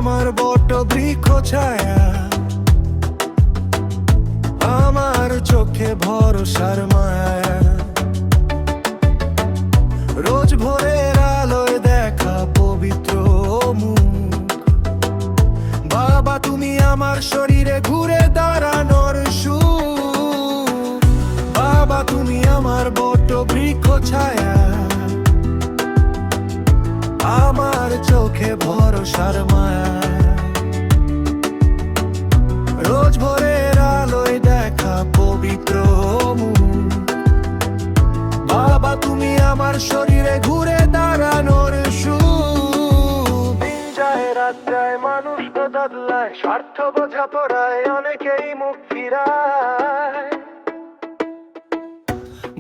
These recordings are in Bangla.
আমার বট বৃক্ষ ছায়া, আমার চোখে ভরসার মায়া। রোজ ভোরের আলোয় দেখা পবিত্র মুখ, বাবা তুমি আমার শরীরে ঘুরে দাঁড়ানোর সুখ। বাবা তুমি আমার বট বৃক্ষ ছায়া, আমার চোখে ভরসার মায়া। রোজ ভোরের আলোয় দেখা পবিত্র মুখ, বাবা তুমি আমার শরীরে ঘুরে দাঁড়ানোর সুখ। দিন যায় রাত যায় মানুষ বদলায়, স্বার্থ বোঝা পড়ায় অনেকেই মুখ ফিরায়।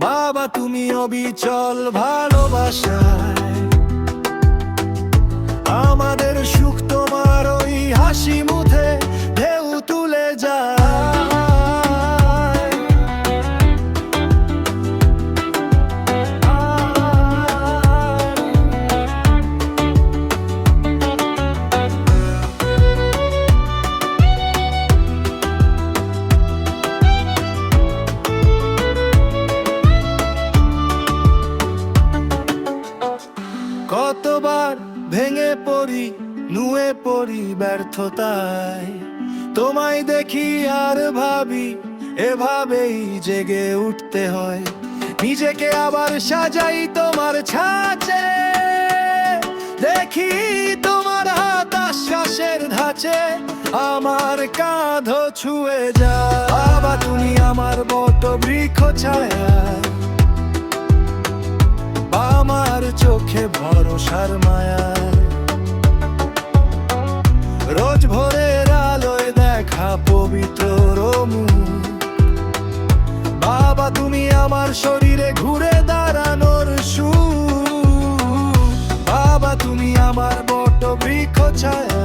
বাবা তুমি অবিচল ভালোবাসায়, আমাদের সুখ তোমার ওই হাসি মুখে ঢেউ তুলে যায়। কতবার ভেঙে পড়ি নুয়ে পড়ি ব্যর্থতায়, তোমায় দেখি আর ভাবি এভাবেই জেগে উঠতে হয়। নিজেকে আবার সাজাই তোমার ছাঁচে, দেখি তোমার হাত আশ্বাসের ধাঁচে, আমার কাঁধ ছুঁয়ে যায়। বাবা তুমি আমার বট বৃক্ষ ছায়া, আমার চোখে ভরসার মায়া। রোজ ভোরের আলোয় দেখা পবিত্র মুখ, বাবা তুমি আমার শরীরে ঘুরে দাঁড়ানোর সুখ। বাবা তুমি আমার বট বৃক্ষ ছায়া,